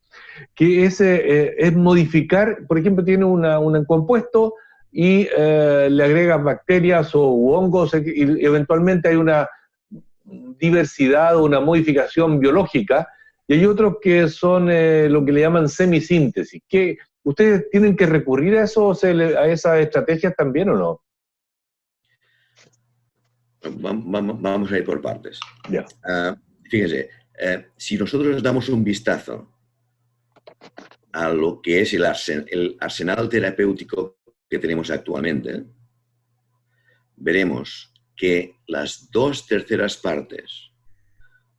que es modificar, por ejemplo, tiene un compuesto y le agregan bacterias o hongos y eventualmente hay una diversidad o una modificación biológica, y hay otros que son lo que le llaman semisíntesis. ¿Ustedes tienen que recurrir a eso, a esas estrategias también o no? Vamos a ir por partes. Ya. Fíjense, si nosotros damos un vistazo a lo que es el arsenal terapéutico que tenemos actualmente, veremos que las 2/3 partes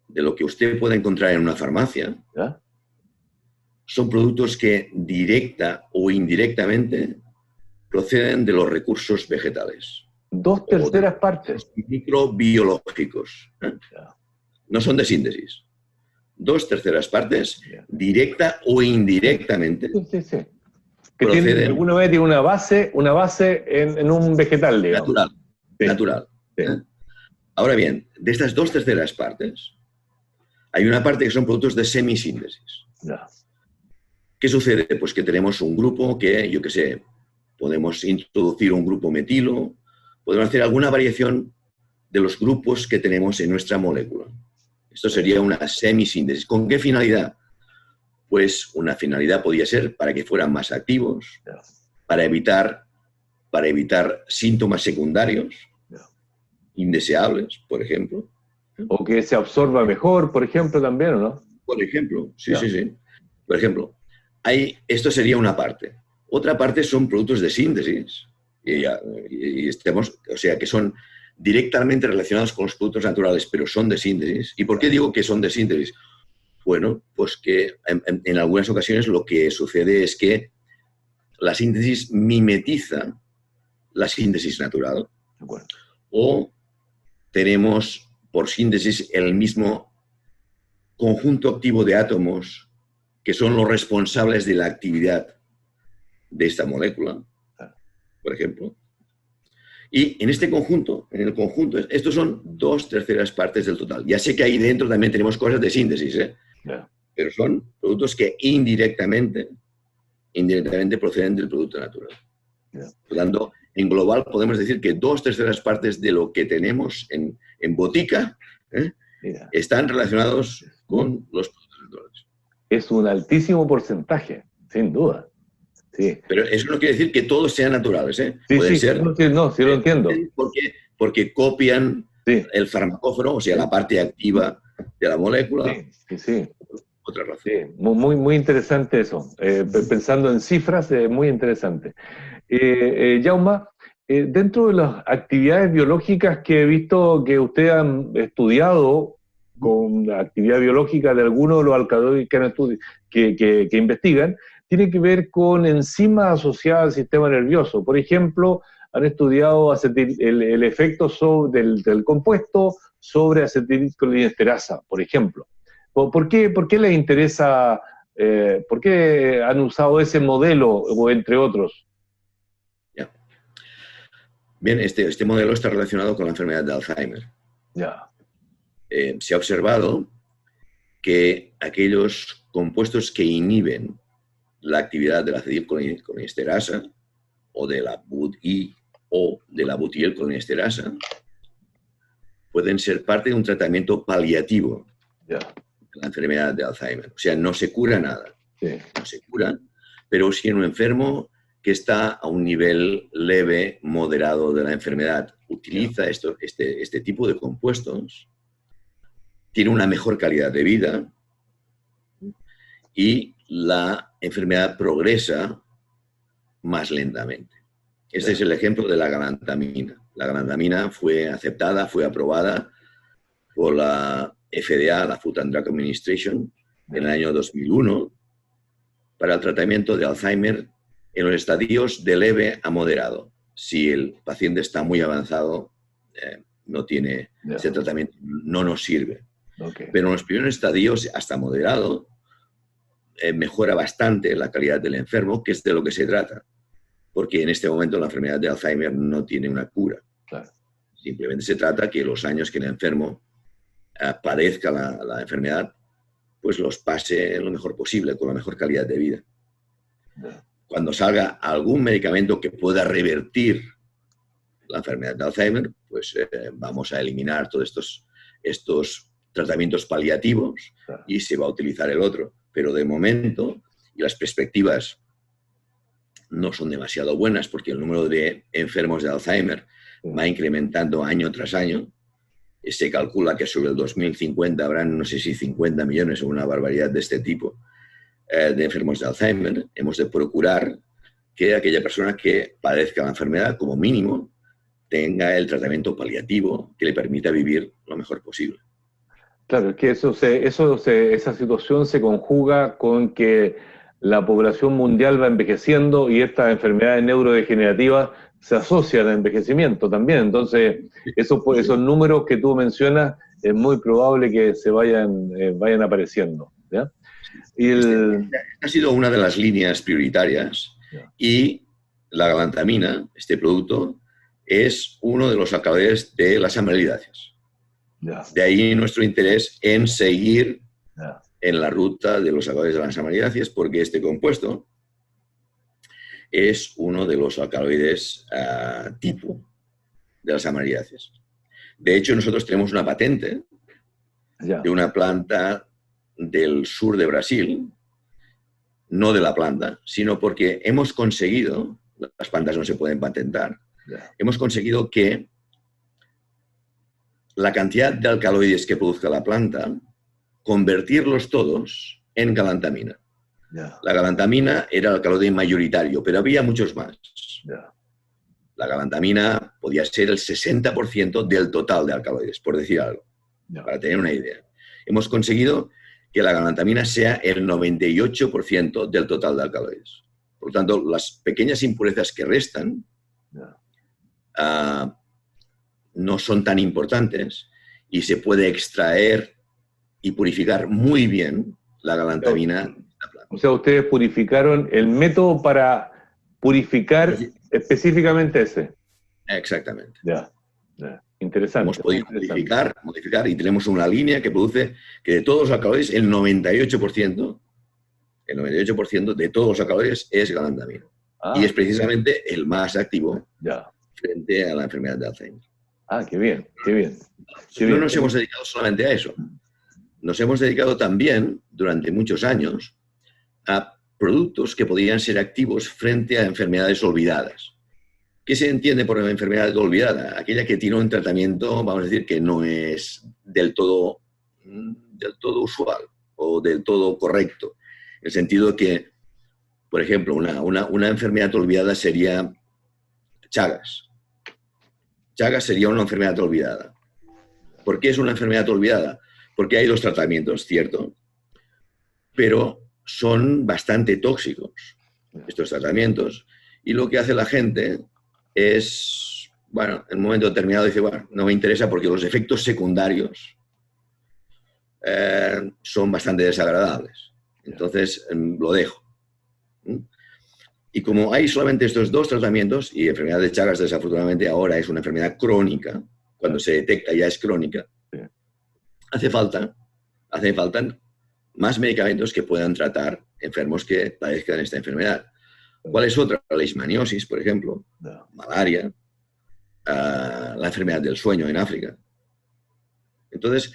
de lo que usted puede encontrar en una farmacia ¿Ya? son productos que directa o indirectamente proceden de los recursos vegetales. 2/3 partes. Microbiológicos. Ya. No son de síntesis. 2/3 partes, Ya. directa o indirectamente. Sí. Que tiene, alguna vez tiene una base en un vegetal, digamos. Natural. Sí. Natural. Sí. Ahora bien, de estas 2/3 partes, hay una parte que son productos de semisíntesis. Ya. ¿Qué sucede? Pues que tenemos un grupo que, yo qué sé, podemos introducir un grupo metilo, podemos hacer alguna variación de los grupos que tenemos en nuestra molécula. Esto sería una semisíntesis. ¿Con qué finalidad? Pues una finalidad podría ser para que fueran más activos, para evitar síntomas secundarios, indeseables, por ejemplo. O que se absorba mejor, por ejemplo, también, ¿o no? Por ejemplo, sí. Por ejemplo, esto sería una parte. Otra parte son productos de síntesis, o sea, que son directamente relacionados con los productos naturales, pero son de síntesis. ¿Y por qué digo que son de síntesis? Bueno, pues que en algunas ocasiones lo que sucede es que la síntesis mimetiza la síntesis natural. De acuerdo. O tenemos por síntesis el mismo conjunto activo de átomos que son los responsables de la actividad de esta molécula, por ejemplo. Y en el conjunto, estos son 2/3 partes del total. Ya sé que ahí dentro también tenemos cosas de síntesis, pero son productos que indirectamente proceden del producto natural. Por lo tanto, en global podemos decir que 2/3 partes de lo que tenemos en botica están relacionados con los productos naturales. Es un altísimo porcentaje, sin duda. Sí. Pero eso no quiere decir que todos sean naturales. Pueden ser. No, sí lo entiendo. Porque copian el farmacófono, o sea, la parte activa de la molécula. Sí. Otra razón. Sí, muy interesante eso. Pensando en cifras, muy interesante. Jaume, dentro de las actividades biológicas que he visto que ustedes han estudiado con la actividad biológica de algunos de los alcaloides que investigan, tiene que ver con enzimas asociadas al sistema nervioso. Por ejemplo, han estudiado el efecto del compuesto sobre acetilcolinesterasa, por ejemplo. ¿Por qué les interesa, por qué han usado ese modelo, o entre otros? Ya. Bien, este modelo está relacionado con la enfermedad de Alzheimer. Ya. Se ha observado que aquellos compuestos que inhiben la actividad de la acetilcolinesterasa o de la BUT-I o de la butilcolinesterasa pueden ser parte de un tratamiento paliativo de la enfermedad de Alzheimer. O sea, no se cura nada. No se cura, pero si un enfermo que está a un nivel leve, moderado de la enfermedad utiliza este tipo de compuestos, tiene una mejor calidad de vida y la enfermedad progresa más lentamente. Este es el ejemplo de la galantamina. La galantamina fue aceptada, fue aprobada por la FDA, la Food and Drug Administration, en el año 2001 para el tratamiento de Alzheimer en los estadios de leve a moderado. Si el paciente está muy avanzado, ese tratamiento no nos sirve. Pero en los primeros estadios, hasta moderado, mejora bastante la calidad del enfermo, que es de lo que se trata. Porque en este momento la enfermedad de Alzheimer no tiene una cura. Simplemente se trata que los años que el enfermo padezca la enfermedad, pues los pase lo mejor posible, con la mejor calidad de vida. Cuando salga algún medicamento que pueda revertir la enfermedad de Alzheimer, pues vamos a eliminar todos estos tratamientos paliativos y se va a utilizar el otro. Pero de momento, y las perspectivas no son demasiado buenas porque el número de enfermos de Alzheimer va incrementando año tras año. Se calcula que sobre el 2050 habrán, no sé si 50 millones o una barbaridad de este tipo de enfermos de Alzheimer. Hemos de procurar que aquella persona que padezca la enfermedad, como mínimo, tenga el tratamiento paliativo que le permita vivir lo mejor posible. Claro, es que esa situación se conjuga con que la población mundial va envejeciendo y estas enfermedades neurodegenerativas se asocian al envejecimiento también. Entonces, esos números que tú mencionas, es muy probable que se vayan apareciendo, ¿ya? Y Esta ha sido una de las líneas prioritarias, y la galantamina, este producto, es uno de los alcaloides de las amilidáceas. De ahí nuestro interés en seguir en la ruta de los alcaloides de las amilidáceas, porque este compuesto es uno de los alcaloides tipo de las amilidáceas. De hecho, nosotros tenemos una patente de una planta del sur de Brasil, no de la planta, sino porque hemos conseguido, las plantas no se pueden patentar, hemos conseguido que la cantidad de alcaloides que produzca la planta, convertirlos todos en galantamina. La galantamina era el alcaloide mayoritario, pero había muchos más. La galantamina podía ser el 60% del total de alcaloides, por decir algo, para tener una idea. Hemos conseguido que la galantamina sea el 98% del total de alcaloides. Por lo tanto, las pequeñas impurezas que restan no son tan importantes y se puede extraer y purificar muy bien la galantamina. O sea, ustedes purificaron el método para purificar específicamente ese. Exactamente. Interesante. Hemos podido modificar y tenemos una línea que produce que de todos los alcaloides el 98% de todos los alcaloides es galantamina. Y es precisamente el más activo frente a la enfermedad de Alzheimer. Qué bien, qué bien. No nos hemos dedicado solamente a eso. Nos hemos dedicado también, durante muchos años, a productos que podían ser activos frente a enfermedades olvidadas. ¿Qué se entiende por enfermedad olvidada? Aquella que tiene un tratamiento, vamos a decir, que no es del todo usual o del todo correcto. En el sentido que, por ejemplo, una enfermedad olvidada sería Chagas. Chagas sería una enfermedad olvidada. ¿Por qué es una enfermedad olvidada? Porque hay dos tratamientos, ¿cierto? Pero son bastante tóxicos estos tratamientos. Y lo que hace la gente es, bueno, en un momento determinado dice, bueno, no me interesa porque los efectos secundarios son bastante desagradables. Entonces, lo dejo. Y como hay solamente estos dos tratamientos, y enfermedad de Chagas desafortunadamente ahora es una enfermedad crónica, cuando se detecta ya es crónica, hace falta más medicamentos que puedan tratar enfermos que padezcan esta enfermedad. ¿Cuál es otra? La leishmaniosis, por ejemplo, malaria, la enfermedad del sueño en África. Entonces,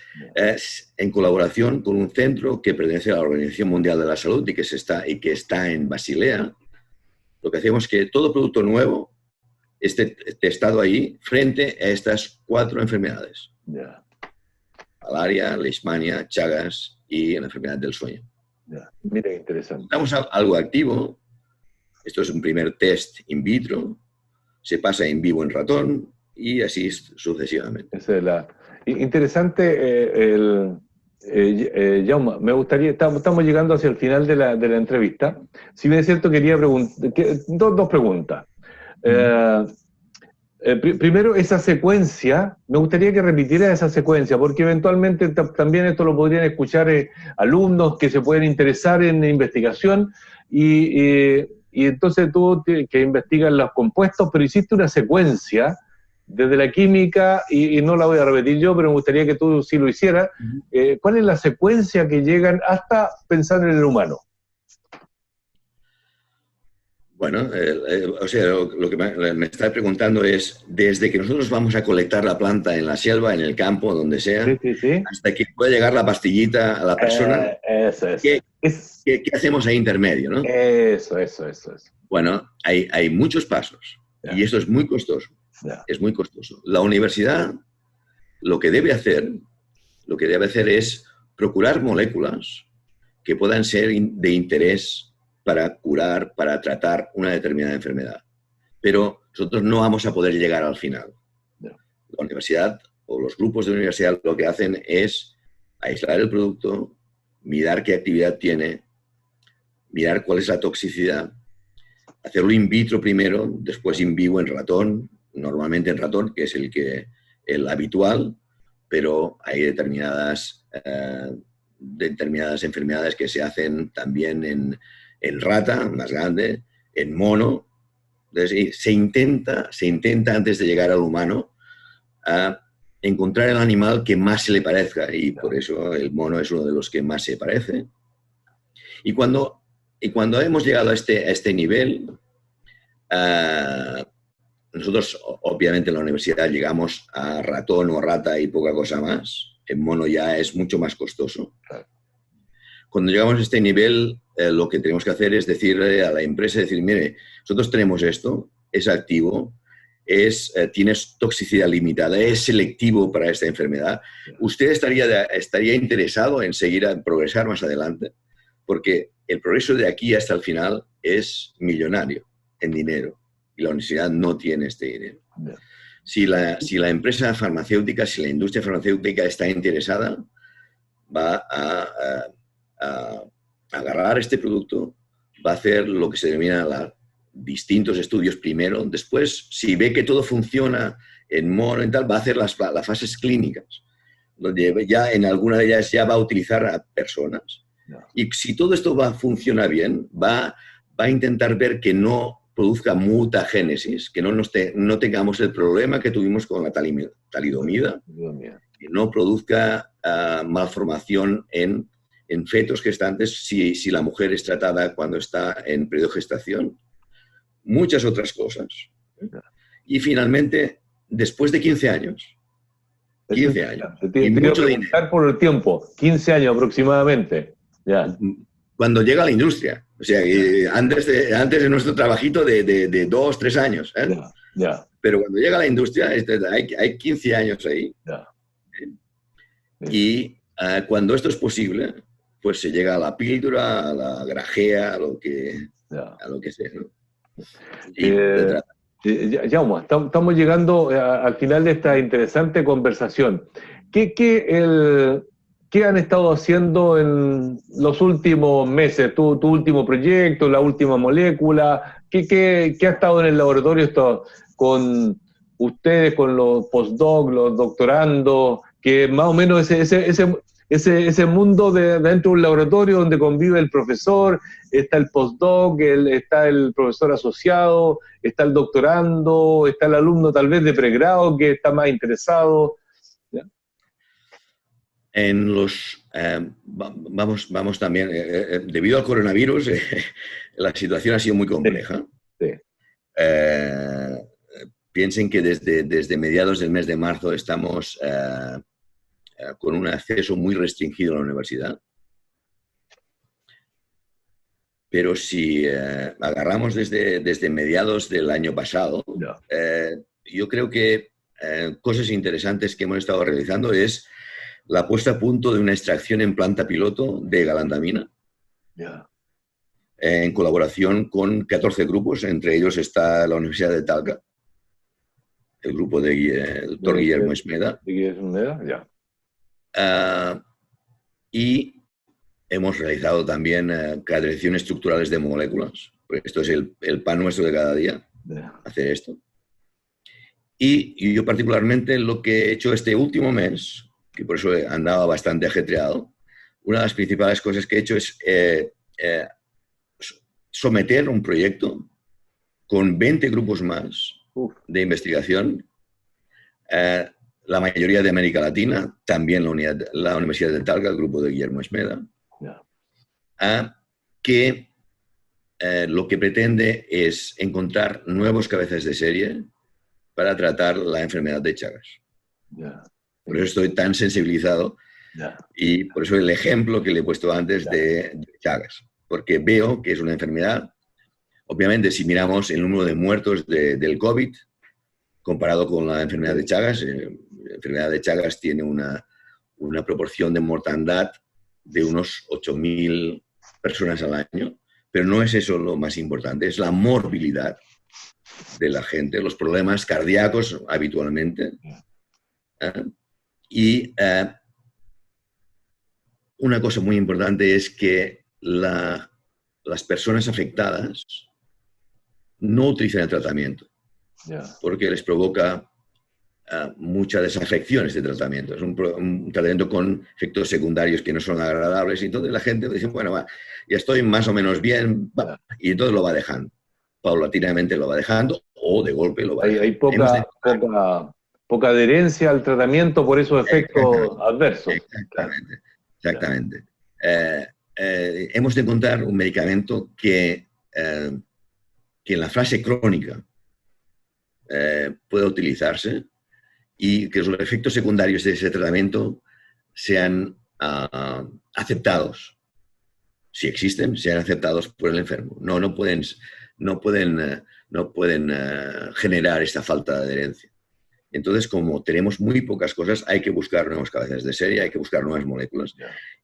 en colaboración con un centro que pertenece a la Organización Mundial de la Salud y que está en Basilea, lo que hacemos es que todo producto nuevo esté testado ahí frente a estas 4 enfermedades. Malaria, leishmania, Chagas y la enfermedad del sueño. Mira, interesante. Damos algo activo. Esto es un primer test in vitro. Se pasa en vivo en ratón y así sucesivamente. Esa es interesante. Jaume, me gustaría, estamos llegando hacia el final de la entrevista. Si bien es cierto, quería preguntar dos preguntas. Primero, esa secuencia, me gustaría que repitiera esa secuencia, porque eventualmente también esto lo podrían escuchar alumnos que se pueden interesar en investigación, y entonces tú que investigas los compuestos, pero hiciste una secuencia desde la química, y no la voy a repetir yo, pero me gustaría que tú sí lo hicieras, ¿cuál es la secuencia que llegan hasta pensar en el humano? Bueno, o sea, lo que me está preguntando es, desde que nosotros vamos a colectar la planta en la selva, en el campo, donde sea, Sí, sí, sí. hasta que pueda llegar la pastillita a la persona, Eso. ¿qué hacemos ahí intermedio, no? Eso. Bueno, hay muchos pasos Ya. y esto es muy costoso. Ya. Es muy costoso. La universidad lo que debe hacer es procurar moléculas que puedan ser de interés para curar, para tratar una determinada enfermedad. Pero nosotros no vamos a poder llegar al final. Ya. La universidad o los grupos de universidad lo que hacen es aislar el producto, mirar qué actividad tiene, mirar cuál es la toxicidad, hacerlo in vitro primero, después in vivo en ratón, normalmente en ratón, que es el habitual, pero hay determinadas enfermedades que se hacen también en rata, más grande, en mono. Entonces, se intenta antes de llegar al humano a encontrar el animal que más se le parezca, y por eso el mono es uno de los que más se parece. Y cuando hemos llegado a este nivel, nosotros obviamente en la universidad llegamos a ratón o rata y poca cosa más. En mono ya es mucho más costoso. Cuando llegamos a este nivel, lo que tenemos que hacer es decirle a la empresa, mire, nosotros tenemos esto, es activo, tiene toxicidad limitada, es selectivo para esta enfermedad. ¿Usted estaría interesado en seguir a progresar más adelante? Porque el progreso de aquí hasta el final es millonario en dinero y la universidad no tiene este dinero. Si la empresa farmacéutica, si la industria farmacéutica está interesada, va a agarrar este producto, va a hacer lo que se denomina distintos estudios primero, después, si ve que todo funciona en mono y tal, va a hacer las fases clínicas, donde ya en alguna de ellas ya va a utilizar a personas. Y si todo esto funciona bien, va a intentar ver que no produzca mutagénesis, que no tengamos el problema que tuvimos con la talidomida, que no produzca malformación en fetos gestantes si la mujer es tratada cuando está en periodo de gestación. Muchas otras cosas. Y finalmente, después de 15 años, y mucho dinero. Por el tiempo, 15 años aproximadamente. Ya. Cuando llega a la industria. O sea, antes de nuestro trabajito de 2, 3 años. Ya. Pero cuando llega a la industria, hay 15 años ahí. Y cuando esto es posible, pues se llega a la píldora, a la grajea, a lo que sea, ¿no? Jaume, estamos llegando al final de esta interesante conversación. ¿Qué han estado haciendo en los últimos meses? ¿Tu último proyecto, la última molécula? ¿Qué ha estado en el laboratorio con ustedes, con los postdoc, los doctorandos? Que más o menos ese mundo dentro de un laboratorio donde convive el profesor, está el postdoc, está el profesor asociado, está el doctorando, está el alumno tal vez de pregrado que está más interesado. ¿Ya? Vamos también, debido al coronavirus, la situación ha sido muy compleja. Sí. Piensen que desde mediados del mes de marzo estamos con un acceso muy restringido a la universidad. Pero si agarramos desde mediados del año pasado, yo creo que cosas interesantes que hemos estado realizando es la puesta a punto de una extracción en planta piloto de galantamina, en colaboración con 14 grupos, entre ellos está la Universidad de Talca, el grupo del doctor Guillermo Esmeda. Y hemos realizado también cadreciones estructurales de moléculas, porque esto es el pan nuestro de cada día, hacer esto. Y yo particularmente lo que he hecho este último mes, que por eso andaba bastante ajetreado, una de las principales cosas que he hecho es someter un proyecto con 20 grupos más de investigación La mayoría de América Latina, también la Universidad de Talca, el grupo de Guillermo Esmeda, que lo que pretende es encontrar nuevos cabezas de serie para tratar la enfermedad de Chagas. Por eso estoy tan sensibilizado y por eso el ejemplo que le he puesto antes de Chagas, porque veo que es una enfermedad, obviamente si miramos el número de muertos del COVID comparado con la enfermedad de Chagas, la enfermedad de Chagas tiene una proporción de mortandad de unos 8.000 personas al año, pero no es eso lo más importante, es la morbilidad de la gente, los problemas cardíacos habitualmente. Y una cosa muy importante es que las personas afectadas no utilizan el tratamiento porque les provoca mucha desafección este tratamiento. Es un tratamiento con efectos secundarios que no son agradables y entonces la gente dice, bueno, ya estoy más o menos bien, y entonces lo va dejando. Paulatinamente lo va dejando o de golpe lo va dejando. Hay poca adherencia al tratamiento por esos efectos adversos. Exactamente. Hemos de encontrar un medicamento que en la fase crónica pueda utilizarse y que los efectos secundarios de ese tratamiento sean aceptados. Si existen, sean aceptados por el enfermo. No pueden generar esta falta de adherencia. Entonces, como tenemos muy pocas cosas, hay que buscar nuevas cabezas de serie, hay que buscar nuevas moléculas.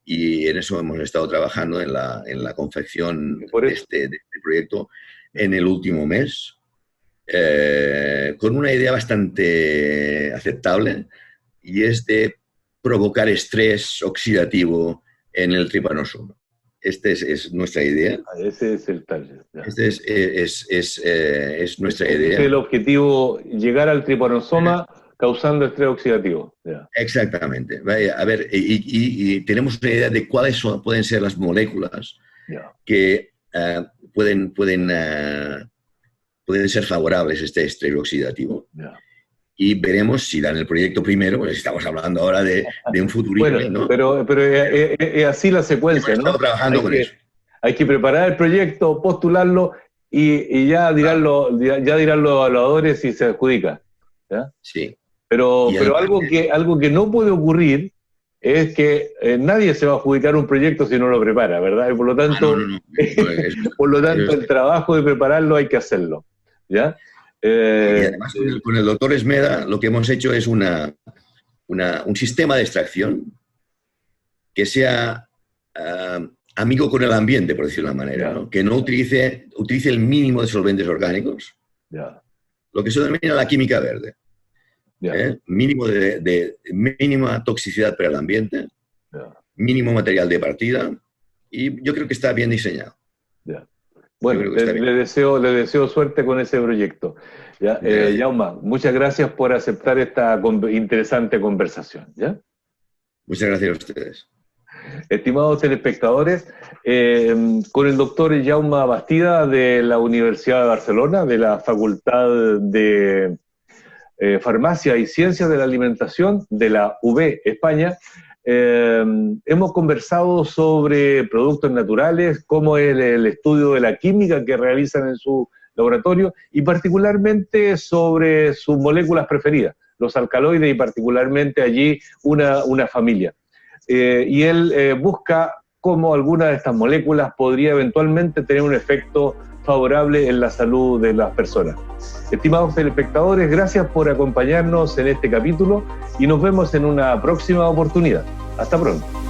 Y en eso hemos estado trabajando en la confección de este proyecto en el último mes, con una idea bastante aceptable, y es de provocar estrés oxidativo en el tripanosoma. Esta es nuestra idea. Ese es el target. Este es nuestra idea. Es el objetivo, llegar al tripanosoma causando estrés oxidativo. Exactamente. A ver, y tenemos una idea de cuáles pueden ser las moléculas que pueden ser favorables a este estrés oxidativo. Y veremos si dan el proyecto primero, pues estamos hablando ahora de un futurito. Bueno, ¿no? pero es así la secuencia, ¿no? Estamos trabajando con eso. Hay que preparar el proyecto, postularlo y ya dirán los evaluadores si se adjudica. ¿Ya? Sí. Pero algo que no puede ocurrir es que nadie se va a adjudicar un proyecto si no lo prepara, ¿verdad? Y por lo tanto, el trabajo de prepararlo hay que hacerlo. ¿Ya? Y además con el doctor Esmeda lo que hemos hecho es un sistema de extracción que sea amigo con el ambiente, por decirlo de una manera, ¿no? Que no utilice el mínimo de solventes orgánicos, lo que se denomina la química verde. Mínima toxicidad para el ambiente, mínimo material de partida, y yo creo que está bien diseñado. Bueno, le deseo suerte con ese proyecto. Jaume, muchas gracias por aceptar esta interesante conversación. ¿Ya? Muchas gracias a ustedes. Estimados telespectadores, con el doctor Jaume Bastida de la Universidad de Barcelona, de la Facultad de Farmacia y Ciencias de la Alimentación de la UB España, hemos conversado sobre productos naturales, cómo es el estudio de la química que realizan en su laboratorio y particularmente sobre sus moléculas preferidas, los alcaloides y particularmente allí una familia. Y él busca cómo alguna de estas moléculas podría eventualmente tener un efecto favorable en la salud de las personas. Estimados telespectadores, gracias por acompañarnos en este capítulo y nos vemos en una próxima oportunidad. Hasta pronto.